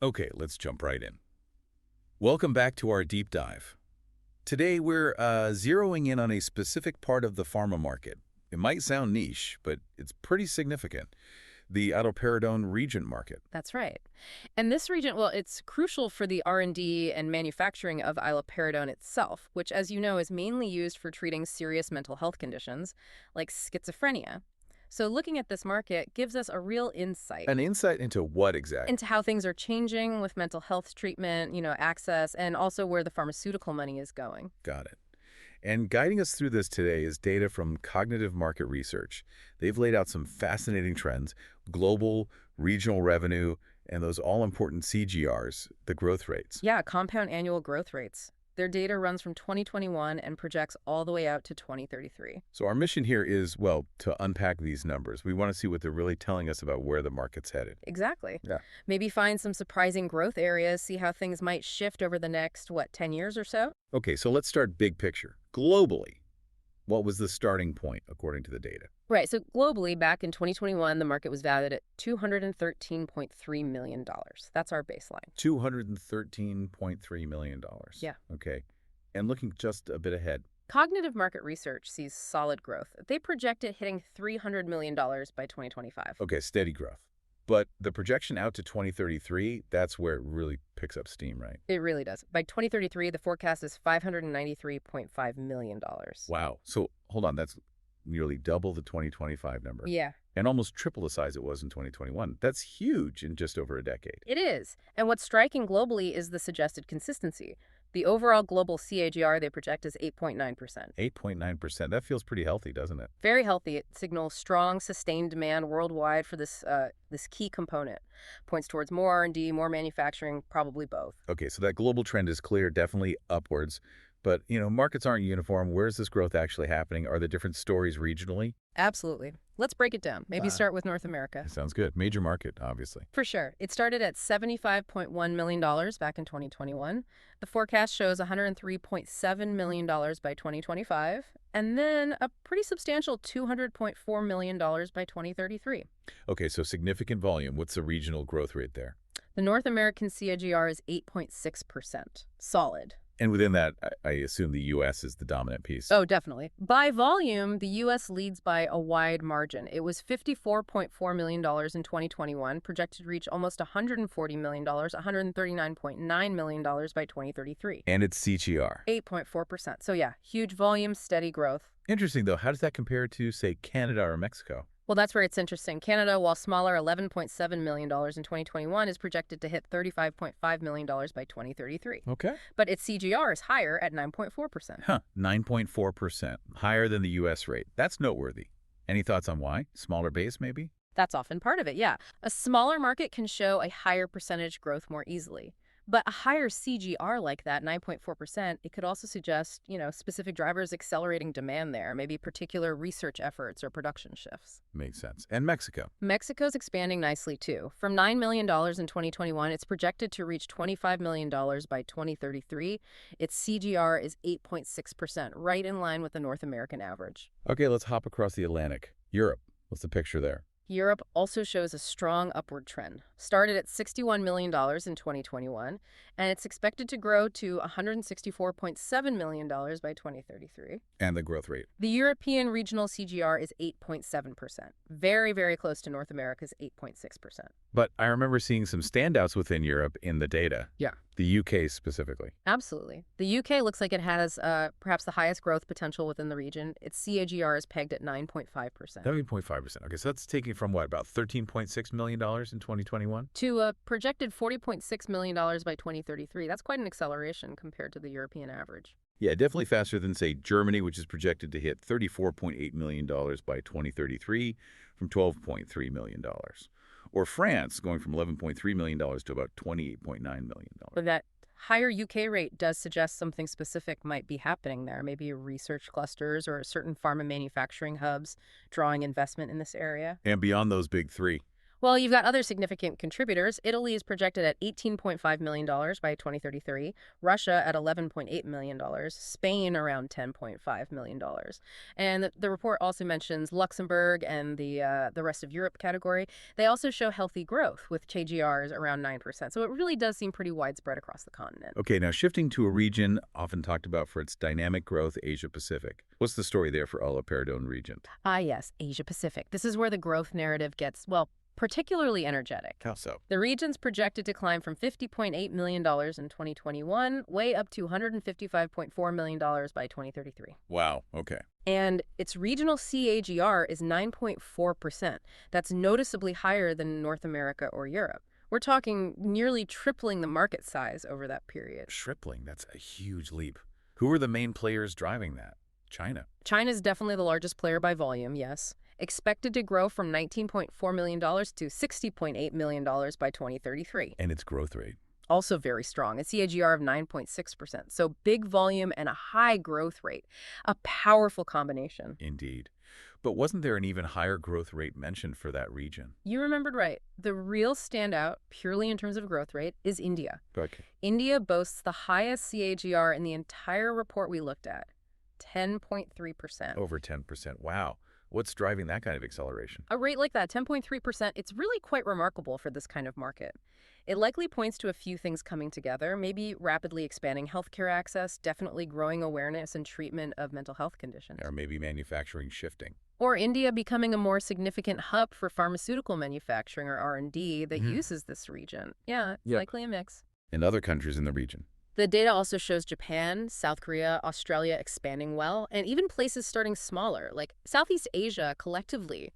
Okay, let's jump right in. Welcome back to our deep dive. Today we're zeroing in on a specific part of the pharma market. It might sound niche, but it's pretty significant. The Iloperidone Reagent Market. That's right. And this reagent, well, it's crucial for the R&D and manufacturing of iloperidone itself, which, as you know, is mainly used for treating serious mental health conditions like schizophrenia. So looking at this market gives us a real insight An insight into what exactly? into how things are changing with mental health treatment, access, and also where the pharmaceutical money is going. Got it. And guiding us through this today is data from Cognitive Market Research. They've laid out some fascinating trends, global, regional revenue, and those all-important CGRs, the growth rates. Yeah, compound annual growth rates. Their data runs from 2021 and projects all the way out to 2033. So our mission here is, well, to unpack these numbers. We want to see what they're really telling us about where the market's headed. Exactly. Yeah. Maybe find some surprising growth areas, see how things might shift over the next, 10 years or so? Okay, so let's start big picture. Globally, what was the starting point according to the data? Right. So globally, back in 2021, the market was valued at $213.3 million. That's our baseline. $213.3 million. Yeah. Okay. And looking just a bit ahead. Cognitive market research sees solid growth. They project it hitting $300 million by 2025. Okay, steady growth. But the projection out to 2033, that's where it really picks up steam, right? It really does. By 2033, the forecast is $593.5 million. Wow. So hold on, that's nearly double the 2025 number Yeah. and almost triple the size it was in 2021. That's huge in just over a decade. It is. And what's striking globally is the suggested consistency. The overall global CAGR they project is 8.9%. 8.9%. That feels pretty healthy, doesn't it? Very healthy. It signals strong, sustained demand worldwide for this key component. Points towards more R&D, more manufacturing, probably both. Okay, so that global trend is clear, definitely upwards. But, markets aren't uniform. Where is this growth actually happening? Are there different stories regionally? Absolutely. Let's break it down. Maybe Ah, start with North America. sounds good. Major market, obviously. For sure. It started at $75.1 million back in 2021. The forecast shows $103.7 million by 2025, and then a pretty substantial $200.4 million by 2033. Okay, so significant volume. What's the regional growth rate there? The North American CAGR is 8.6%. Solid. And within that, I assume the U.S. is the dominant piece. Oh, definitely. By volume, the U.S. leads by a wide margin. It was $54.4 million in 2021, projected to reach almost $140 million, $139.9 million by 2033. And it's CGR. 8.4%. So yeah, huge volume, steady growth. Interesting, though. How does that compare to, say, Canada or Mexico? Well, that's where it's interesting. Canada, while smaller, $11.7 million in 2021, is projected to hit $35.5 million by 2033. Okay. But its CGR is higher at 9.4%. Huh, 9.4%, higher than the U.S. rate. That's noteworthy. Any thoughts on why? Smaller base, maybe? That's often part of it, yeah. A smaller market can show a higher percentage growth more easily. But a higher CGR like that, 9.4%, it could also suggest, specific drivers accelerating demand there, maybe particular research efforts or production shifts. Makes sense. And Mexico? Mexico's expanding nicely, too. From $9 million in 2021, it's projected to reach $25 million by 2033. Its CGR is 8.6%, right in line with the North American average. Okay, let's hop across the Atlantic. Europe. What's the picture there? Europe also shows a strong upward trend. Started at $61 million in 2021, and it's expected to grow to $164.7 million by 2033. And the growth rate? The European regional CGR is 8.7%, very, very close to North America's 8.6%. But I remember seeing some standouts within Europe in the data. Yeah. The UK specifically. Absolutely. The UK looks like it has perhaps the highest growth potential within the region. Its CAGR is pegged at 9.5%. 9.5%. Okay, so that's taking from what, about $13.6 million in 2021? To a projected $40.6 million by 2033. That's quite an acceleration compared to the European average. Yeah, definitely faster than, say, Germany, which is projected to hit $34.8 million by 2033 from $12.3 million. Or France, going from $11.3 million to about $28.9 million. But that higher UK rate does suggest something specific might be happening there, maybe research clusters or certain pharma manufacturing hubs drawing investment in this area. And beyond those big three. Well, you've got other significant contributors. Italy is projected at $18.5 million by 2033, Russia at $11.8 million, Spain around $10.5 million. And the report also mentions Luxembourg and the rest of Europe category. They also show healthy growth with KGRs around 9%. So it really does seem pretty widespread across the continent. Okay, now shifting to a region often talked about for its dynamic growth, Asia Pacific. What's the story there for Iloperidone Reagent? Ah, yes, Asia Pacific. This is where the growth narrative gets, well, particularly energetic. How so? The region's projected to climb from $50.8 million in 2021 way up to $155.4 million by 2033. Wow, okay. And its regional CAGR is 9.4%. That's noticeably higher than North America or Europe. We're talking nearly tripling the market size over that period. Tripling, that's a huge leap. Who are the main players driving that? China. China's definitely the largest player by volume, yes. Expected to grow from $19.4 million to $60.8 million by 2033. And its growth rate. Also very strong, a CAGR of 9.6%. So big volume and a high growth rate. A powerful combination. Indeed. But wasn't there an even higher growth rate mentioned for that region? You remembered right. The real standout, purely in terms of growth rate, is India. Okay. India boasts the highest CAGR in the entire report we looked at, 10.3%. Over 10%. Wow. What's driving that kind of acceleration? A rate like that, 10.3%, it's really quite remarkable for this kind of market. It likely points to a few things coming together, maybe rapidly expanding healthcare access, definitely growing awareness and treatment of mental health conditions. Or maybe manufacturing shifting. Or India becoming a more significant hub for pharmaceutical manufacturing or R&D that uses this region. Yeah, it's likely a mix. And other countries in the region. The data also shows Japan, South Korea, Australia expanding well, and even places starting smaller, like Southeast Asia collectively.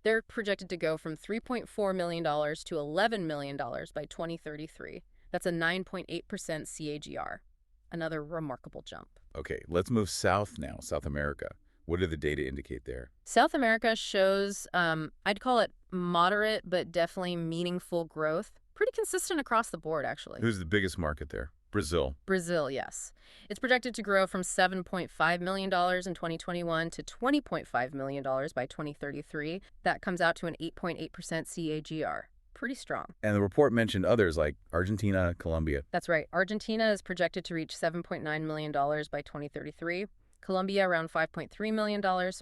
They're projected to go from $3.4 million to $11 million by 2033. That's a 9.8% CAGR. Another remarkable jump. Okay, let's move south now, South America. What do the data indicate there? South America shows, I'd call it moderate, but definitely meaningful growth. Pretty consistent across the board, actually. Who's the biggest market there? Brazil. Brazil, yes. It's projected to grow from $7.5 million in 2021 to $20.5 million by 2033. That comes out to an 8.8% CAGR. Pretty strong. And the report mentioned others like Argentina, Colombia. That's right. Argentina is projected to reach $7.9 million by 2033. Colombia around $5.3 million.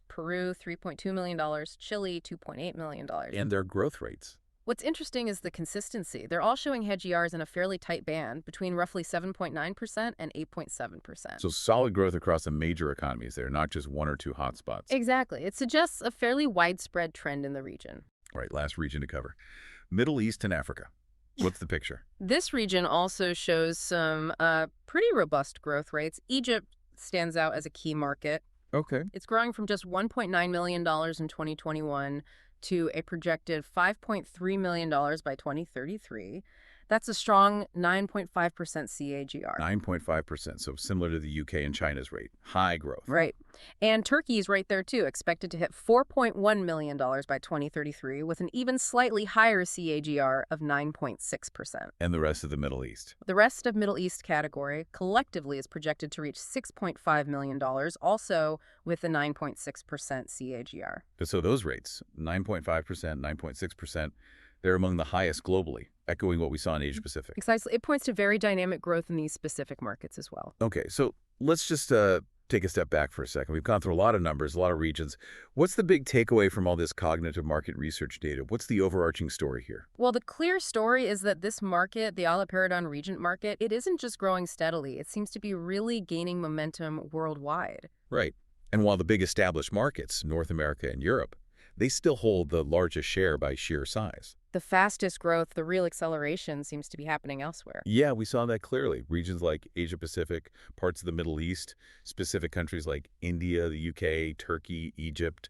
Peru, $3.2 million. Chile, $2.8 million. And their growth rates. What's interesting is the consistency. They're all showing HGRs in a fairly tight band between roughly 7.9% and 8.7%. So solid growth across the major economies there, not just one or two hotspots. Exactly. It suggests a fairly widespread trend in the region. All right, last region to cover. Middle East and Africa. What's the picture? This region also shows some pretty robust growth rates. Egypt stands out as a key market. Okay. It's growing from just $1.9 million in 2021 to a projected $5.3 million by 2033. That's a strong 9.5% CAGR. 9.5%, so similar to the UK and China's rate. High growth. Right. And Turkey's right there, too, expected to hit $4.1 million by 2033 with an even slightly higher CAGR of 9.6%. And the rest of the Middle East. The rest of Middle East category collectively is projected to reach $6.5 million, also with a 9.6% CAGR. So those rates, 9.5%, 9.6%, they're among the highest globally, echoing what we saw in Asia Pacific. Precisely. It points to very dynamic growth in these specific markets as well. Okay, so let's just take a step back for a second. We've gone through a lot of numbers, a lot of regions. What's the big takeaway from all this cognitive market research data? What's the overarching story here? Well, the clear story is that this market, the Iloperidone Reagent Market, it isn't just growing steadily. It seems to be really gaining momentum worldwide. Right. And while the big established markets, North America and Europe, they still hold the largest share by sheer size. The fastest growth, the real acceleration, seems to be happening elsewhere. Yeah, we saw that clearly. Regions like Asia Pacific, parts of the Middle East, specific countries like India, the UK, Turkey, Egypt,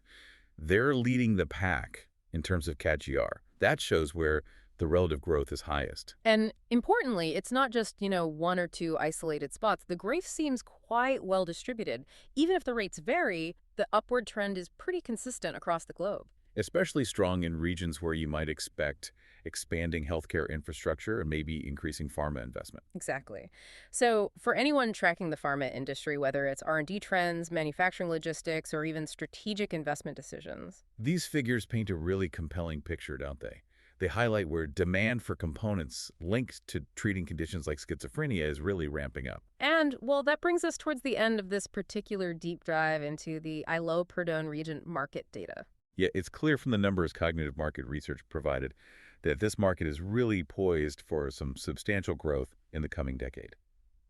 they're leading the pack in terms of CAGR. That shows where the relative growth is highest. And importantly, it's not just, one or two isolated spots. The growth seems quite well distributed. Even if the rates vary, the upward trend is pretty consistent across the globe. Especially strong in regions where you might expect expanding healthcare infrastructure and maybe increasing pharma investment. Exactly. So for anyone tracking the pharma industry, whether it's R&D trends, manufacturing logistics, or even strategic investment decisions. These figures paint a really compelling picture, don't they? They highlight where demand for components linked to treating conditions like schizophrenia is really ramping up. And, well, that brings us towards the end of this particular deep dive into the Iloperidone Reagent Market data. Yeah, it's clear from the numbers cognitive market research provided that this market is really poised for some substantial growth in the coming decade.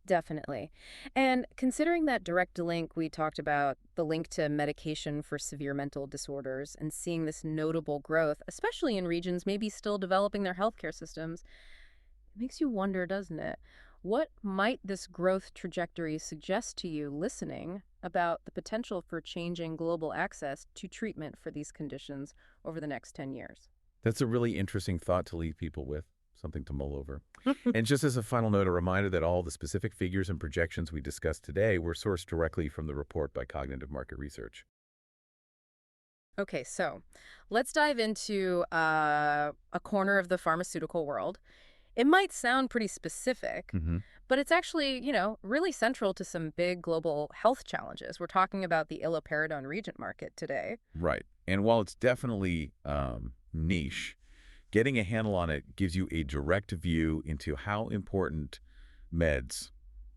Definitely. And considering that direct link we talked about, the link to medication for severe mental disorders, and seeing this notable growth, especially in regions maybe still developing their healthcare systems, it makes you wonder, doesn't it? What might this growth trajectory suggest to you listening about the potential for changing global access to treatment for these conditions over the next 10 years? That's a really interesting thought to leave people with, something to mull over. And just as a final note, a reminder that all the specific figures and projections we discussed today were sourced directly from the report by Cognitive Market Research. Okay, so let's dive into a corner of the pharmaceutical world. It might sound pretty specific, Hmm. but it's actually, really central to some big global health challenges. We're talking about the Iloperidone Reagent Market today. Right. And while it's definitely niche, getting a handle on it gives you a direct view into how important meds,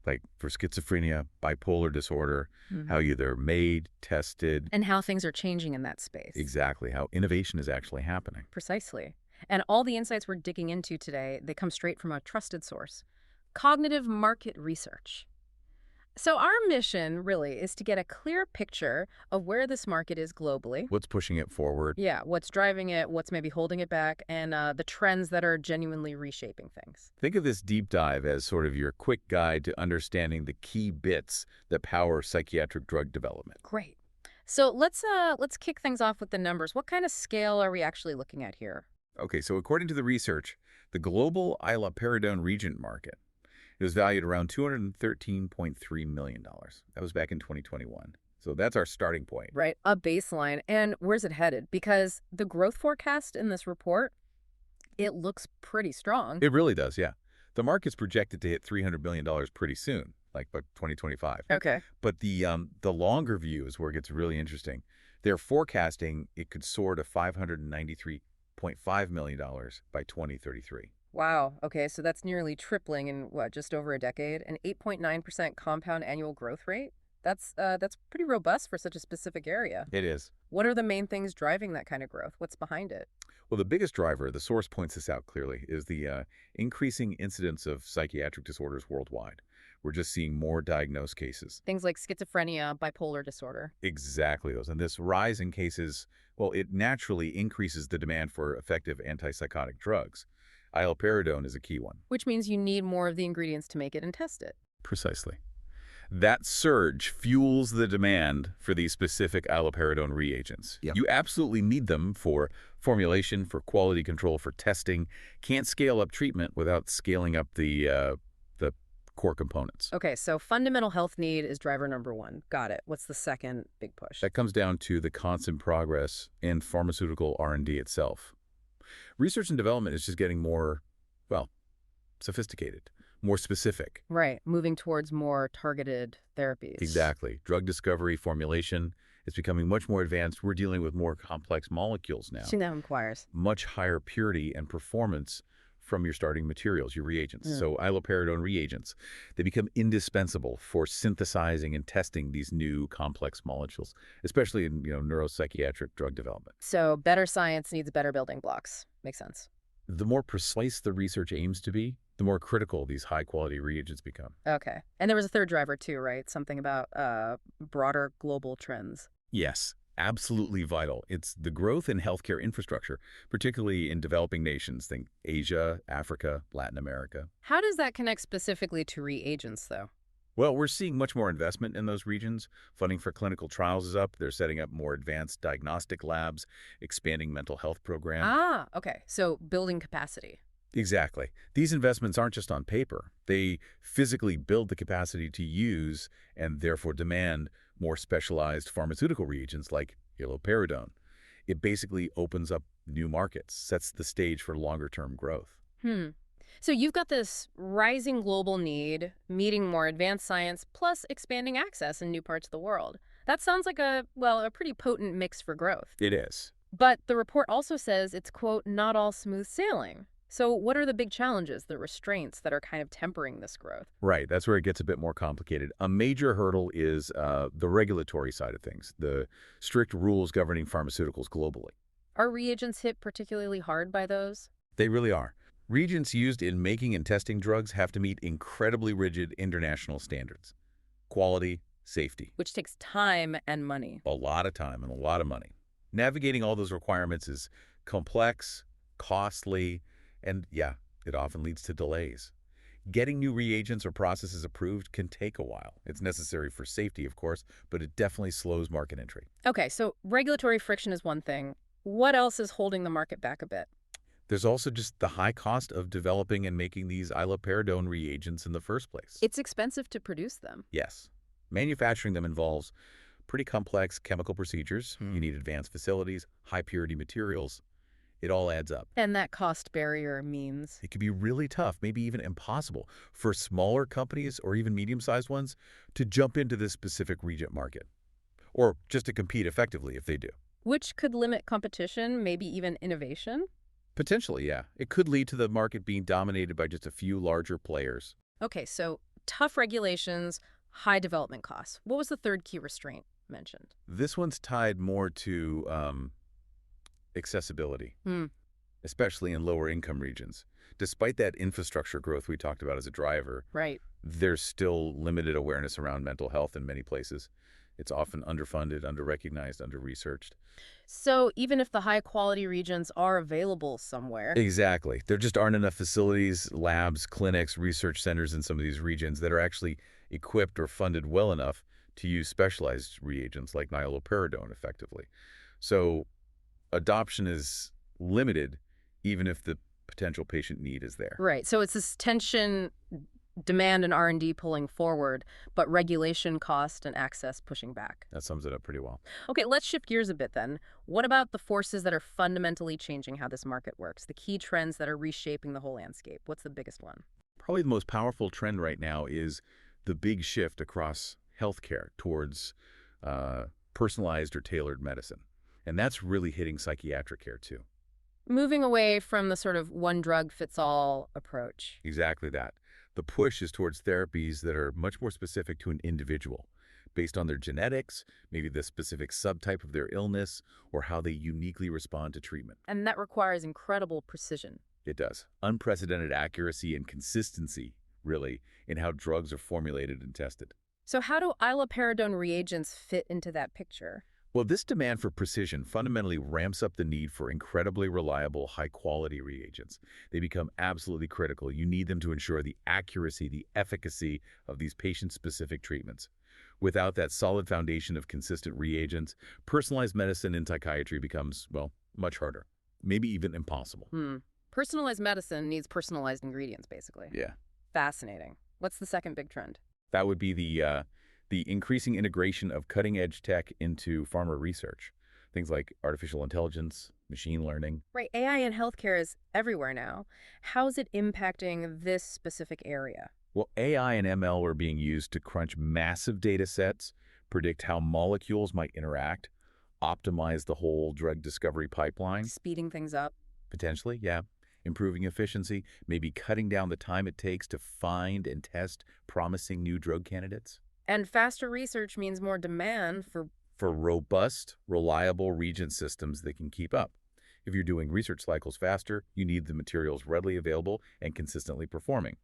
like for schizophrenia, bipolar disorder, how they're made, tested, And how things are changing in that space. exactly how innovation is actually happening. Precisely. And all the insights we're digging into today, they come straight from a trusted source, Cognitive Market Research. So our mission really is to get a clear picture of where this market is globally. What's pushing it forward? Yeah, what's driving it, what's maybe holding it back, and the trends that are genuinely reshaping things. Think of this deep dive as sort of your quick guide to understanding the key bits that power psychiatric drug development. Great. So let's kick things off with the numbers. What kind of scale are we actually looking at here? Okay, so according to the research, the global iloperidone reagent market, it was valued around $213.3 million. That was back in 2021. So that's our starting point. Right, a baseline. And where's it headed? Because the growth forecast in this report, it looks pretty strong. It really does, yeah. The market's projected to hit $300 million pretty soon, like by 2025. Okay. But the longer view is where it gets really interesting. They're forecasting it could soar to $593.5 million by 2033. Wow. Okay, so that's nearly tripling in what, just over a decade, an 8.9% compound annual growth rate. That's pretty robust for such a specific area. It is. What are the main things driving that kind of growth? What's behind it? Well, the biggest driver, the source points this out clearly, is the increasing incidence of psychiatric disorders worldwide. We're just seeing more diagnosed cases. Things like schizophrenia, bipolar disorder. Exactly those. And this rise in cases, well, it naturally increases the demand for effective antipsychotic drugs. Iloperidone is a key one. Which means you need more of the ingredients to make it and test it. Precisely. That surge fuels the demand for these specific iloperidone reagents. Yep. You absolutely need them for formulation, for quality control, for testing. Can't scale up treatment without scaling up the core components. Okay, so fundamental health need is driver number one. Got it. What's the second big push? That comes down to the constant progress in pharmaceutical R&D itself. Research and development is just getting more, well, sophisticated, more specific. Right, moving towards more targeted therapies. Exactly. Drug discovery, formulation is becoming much more advanced. We're dealing with more complex molecules now. See, that requires. Much higher purity and performance from your starting materials, your reagents. So iloperidone reagents, they become indispensable for synthesizing and testing these new complex molecules, especially in neuropsychiatric drug development. So better science needs better building blocks. Makes sense. The more precise the research aims to be, the more critical these high-quality reagents become. Okay. And there was a third driver too, right? Something about broader global trends. Yes, absolutely vital. It's the growth in healthcare infrastructure, particularly in developing nations. Think Asia, Africa, Latin America. How does that connect specifically to reagents, though? Well, we're seeing much more investment in those regions. Funding for clinical trials is up. They're setting up more advanced diagnostic labs, expanding mental health programs. Ah, okay. So building capacity. Exactly. These investments aren't just on paper. They physically build the capacity to use and therefore demand more specialized pharmaceutical reagents like iloperidone. It basically opens up new markets, sets the stage for longer-term growth. So you've got this rising global need, meeting more advanced science, plus expanding access in new parts of the world. That sounds like a pretty potent mix for growth. It is. But the report also says it's, quote, not all smooth sailing. So what are the big challenges, the restraints that are kind of tempering this growth? Right, that's where it gets a bit more complicated. A major hurdle is the regulatory side of things, the strict rules governing pharmaceuticals globally. Are reagents hit particularly hard by those? They really are. Reagents used in making and testing drugs have to meet incredibly rigid international standards. Quality, safety. Which takes time and money. A lot of time and a lot of money. Navigating all those requirements is complex, costly, and yeah, it often leads to delays. Getting new reagents or processes approved can take a while. It's necessary for safety, of course, but it definitely slows market entry. Okay, so regulatory friction is one thing. What else is holding the market back a bit? There's also just the high cost of developing and making these iloperidone reagents in the first place. It's expensive to produce them. Yes. Manufacturing them involves pretty complex chemical procedures. You need advanced facilities, high purity materials. It all adds up. And that cost barrier means It can be really tough, maybe even impossible, for smaller companies or even medium-sized ones to jump into this specific reagent market, or just to compete effectively if they do. which could limit competition, maybe even innovation. Potentially, yeah. It could lead to the market being dominated by just a few larger players. Okay, so tough regulations, high development costs. What was the third key restraint mentioned? This one's tied more to accessibility, Hmm, especially in lower income regions. Despite that infrastructure growth we talked about as a driver, right. there's still limited awareness around mental health in many places. It's often underfunded, underrecognized, under-researched. So even if the high quality regions are available somewhere, Exactly. There just aren't enough facilities, labs, clinics, research centers in some of these regions that are actually equipped or funded well enough to use specialized reagents like iloperidone effectively. So adoption is limited even if the potential patient need is there. right. So it's this tension, demand and R&D pulling forward, but regulation cost and access pushing back. That sums it up pretty well. Okay, let's shift gears a bit then. What about the forces that are fundamentally changing how this market works? The key trends that are reshaping the whole landscape. What's the biggest one? Probably the most powerful trend right now is the big shift across healthcare towards personalized or tailored medicine. And that's really hitting psychiatric care too. Moving away from the sort of one drug fits all approach. Exactly that. The push is towards therapies that are much more specific to an individual, based on their genetics, maybe the specific subtype of their illness, or how they uniquely respond to treatment. And that requires incredible precision. It does. Unprecedented accuracy and consistency, really, in how drugs are formulated and tested. So how do iloperidone reagents fit into that picture? Well, this demand for precision fundamentally ramps up the need for incredibly reliable, high-quality reagents. They become absolutely critical. You need them to ensure the accuracy, the efficacy of these patient-specific treatments. Without that solid foundation of consistent reagents, personalized medicine in psychiatry becomes, well, much harder, maybe even impossible. Personalized medicine needs personalized ingredients, basically. Yeah. Fascinating. What's the second big trend? That would be the increasing integration of cutting-edge tech into pharma research. Things like artificial intelligence, machine learning. Right, AI in healthcare is everywhere now. How's it impacting this specific area? Well, AI and ML are being used to crunch massive data sets, predict how molecules might interact, optimize the whole drug discovery pipeline. Speeding things up. Potentially, yeah. Improving efficiency, maybe cutting down the time it takes to find and test promising new drug candidates. And faster research means more demand for... For robust, reliable reagent systems that can keep up. If you're doing research cycles faster, you need the materials readily available and consistently performing.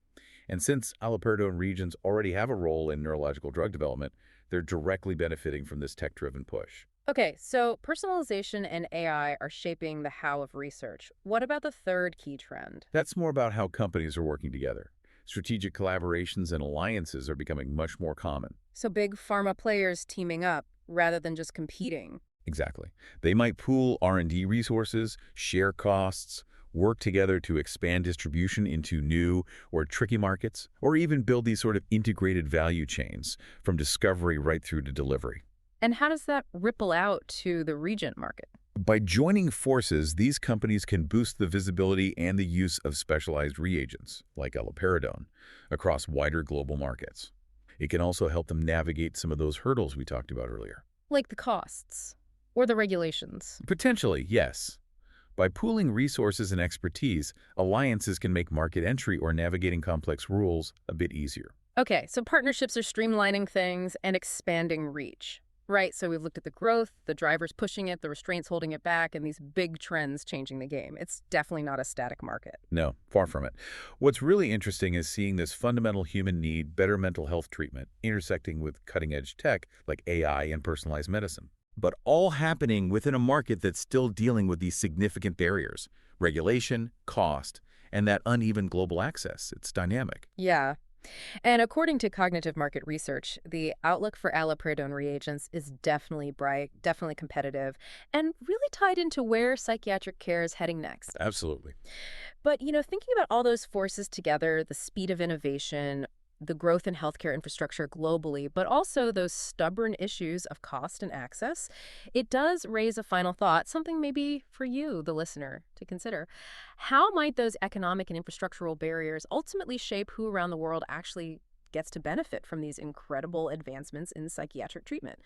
And since iloperidone reagents already have a role in neurological drug development, they're directly benefiting from this tech-driven push. Okay, so personalization and AI are shaping the how of research. What about the third key trend? That's more about how companies are working together. Strategic collaborations and alliances are becoming much more common. So big pharma players teaming up rather than just competing. Exactly. They might pool R&D resources, share costs, work together to expand distribution into new or tricky markets, or even build these sort of integrated value chains from discovery right through to delivery. And how does that ripple out to the reagent market? By joining forces, these companies can boost the visibility and the use of specialized reagents, like iloperidone, across wider global markets. It can also help them navigate some of those hurdles we talked about earlier. Like the costs. Or the regulations. Potentially, yes. By pooling resources and expertise, alliances can make market entry or navigating complex rules a bit easier. Okay, so partnerships are streamlining things and expanding reach. Right, so we've looked at the growth, the drivers pushing it, the restraints holding it back, and these big trends changing the game. It's definitely not a static market. No, far from it. What's really interesting is seeing this fundamental human need, better mental health treatment, intersecting with cutting-edge tech like AI and personalized medicine. But all happening within a market that's still dealing with these significant barriers: regulation, cost, and that uneven global access. It's dynamic. Yeah. And according to cognitive market research, the outlook for allopurinol reagents is definitely bright, definitely competitive, and really tied into where psychiatric care is heading next. Absolutely. But, thinking about all those forces together, the speed of innovation, the growth in healthcare infrastructure globally, but also those stubborn issues of cost and access, it does raise a final thought, something maybe for you, the listener, to consider. How might those economic and infrastructural barriers ultimately shape who around the world actually gets to benefit from these incredible advancements in psychiatric treatment?